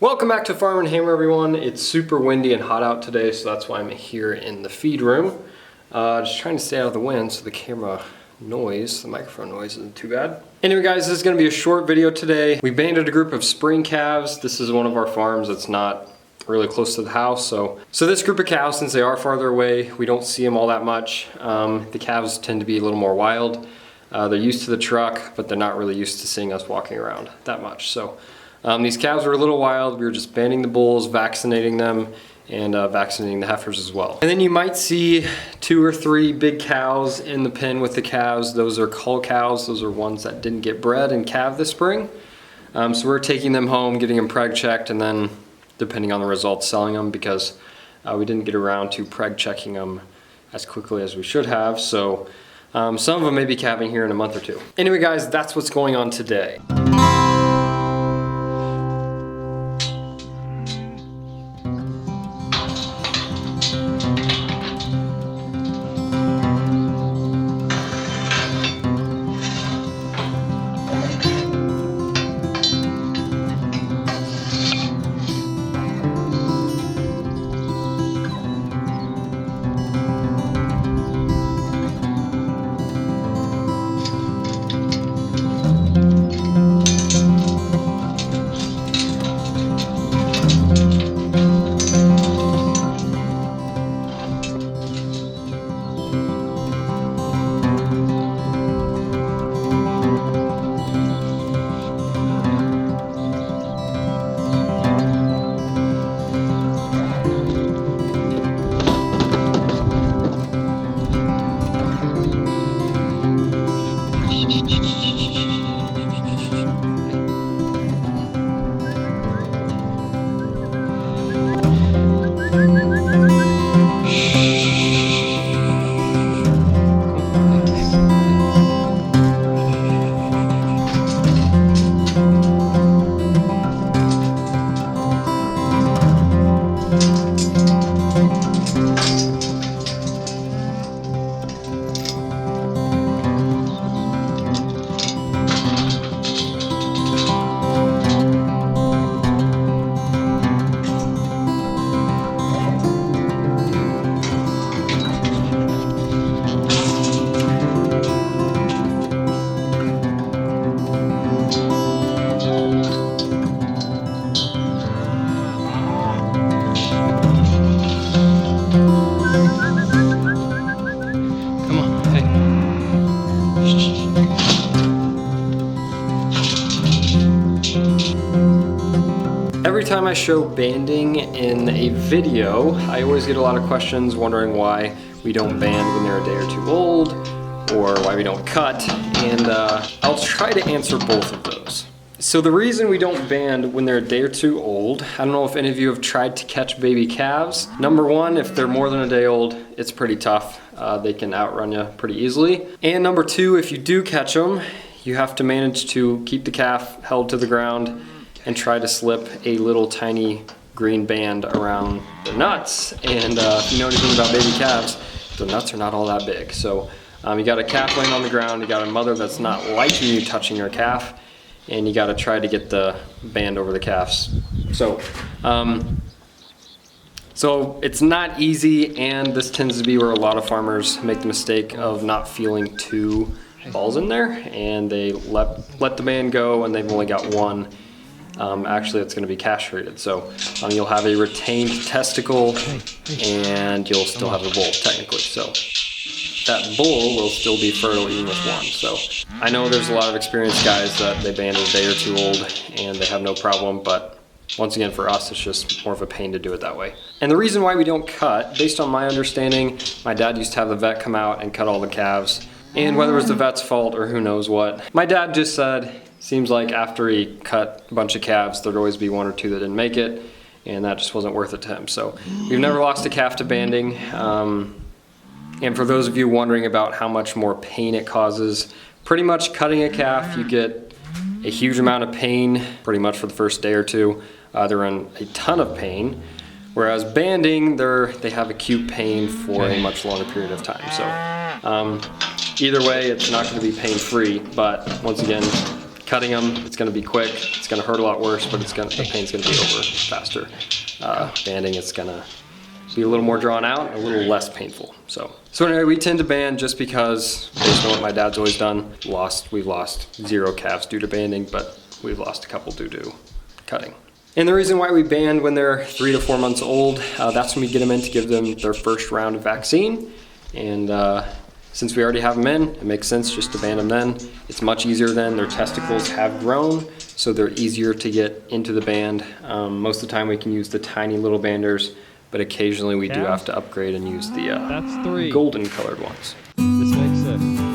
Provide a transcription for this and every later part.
Welcome back to Farm and Hammer, everyone. It's super windy and hot out today, so that's why I'm here in the feed room. Just trying to stay out of the wind so the camera noise, the microphone noise isn't too bad. Anyway guys, this is going to be a short video today. We banded a group of spring calves. This is one of our farms that's not really close to the house. So this group of cows, since they are farther away, we don't see them all that much. The calves tend to be a little more wild. They're used to the truck, but they're not really used to seeing us walking around that much. So these calves were a little wild. We were just banding the bulls, vaccinating them, and vaccinating the heifers as well. And then you might see 2 or 3 big cows in the pen with the calves. Those are cull cows. Those are ones that didn't get bred and calved this spring. So we're taking them home, getting them preg checked, and then depending on the results, selling them because we didn't get around to preg checking them as quickly as we should have. So some of them may be calving here in a month or 2. Anyway guys, that's what's going on today. Every time I show banding in a video, I always get a lot of questions wondering why we don't band when they're a day or 2 old, or why we don't cut, and I'll try to answer both of those. So the reason we don't band when they're a day or 2 old, I don't know if any of you have tried to catch baby calves. Number one, if they're more than a day old, it's pretty tough. They can outrun you pretty easily. And number 2, if you do catch them, you have to manage to keep the calf held to the ground and try to slip a little tiny green band around their nuts. And if you know anything about baby calves, the nuts are not all that big. So you got a calf laying on the ground, you got a mother that's not liking you touching her calf, and you got to try to get the band over the calves. So it's not easy, and this tends to be where a lot of farmers make the mistake of not feeling 2 balls in there, and they let the band go, and they've only got 1. Actually, it's going to be castrated, so you'll have a retained testicle, and you'll still have a bull technically. So that bull will still be fertile even with 1. So I know there's a lot of experienced guys that they band a day or 2 old and they have no problem, but once again, for us, it's just more of a pain to do it that way. And the reason why we don't cut, based on my understanding, my dad used to have the vet come out and cut all the calves, and whether it was the vet's fault or who knows what, my dad just said, seems like after he cut a bunch of calves, there'd always be 1 or 2 that didn't make it, and that just wasn't worth it to him. So we've never lost a calf to banding. And for those of you wondering about how much more pain it causes, pretty much cutting a calf, you get a huge amount of pain pretty much for the first day or 2. They're in a ton of pain. Whereas banding, they have acute pain for a much longer period of time. So either way, it's not going to be pain-free, but once again, cutting them, it's gonna be quick, it's gonna hurt a lot worse, but the pain's gonna be over faster. Banding, it's gonna be a little more drawn out, a little less painful. So anyway, we tend to band just because, based on what my dad's always done, we've lost 0 calves due to banding, but we've lost a couple due to cutting. And the reason why we band when they're 3 to 4 months old, that's when we get them in to give them their first round of vaccine. And since we already have them in, it makes sense just to band them then. It's much easier then. Their testicles have grown, so they're easier to get into the band. Most of the time we can use the tiny little banders, but occasionally we do have to upgrade and use the That's 3. golden colored ones. This makes 6.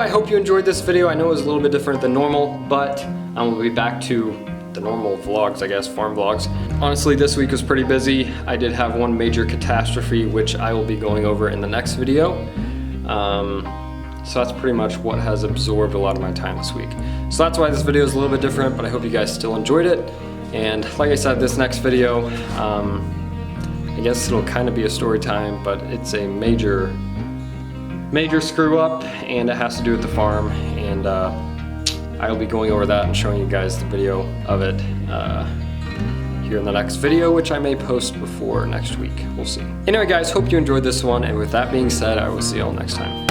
I hope you enjoyed this video. I know it was a little bit different than normal, but I'm gonna be back to the normal vlogs, I guess, farm vlogs. Honestly, this week was pretty busy. I did have one major catastrophe, which I will be going over in the next video. So that's pretty much what has absorbed a lot of my time this week. So that's why this video is a little bit different, but I hope you guys still enjoyed it. And like I said, this next video, I guess it'll kind of be a story time, but it's a major screw up, and it has to do with the farm. And I'll be going over that and showing you guys the video of it here in the next video, which I may post before next week. We'll see. Anyway guys, hope you enjoyed this one, and with that being said, I will see y'all next time.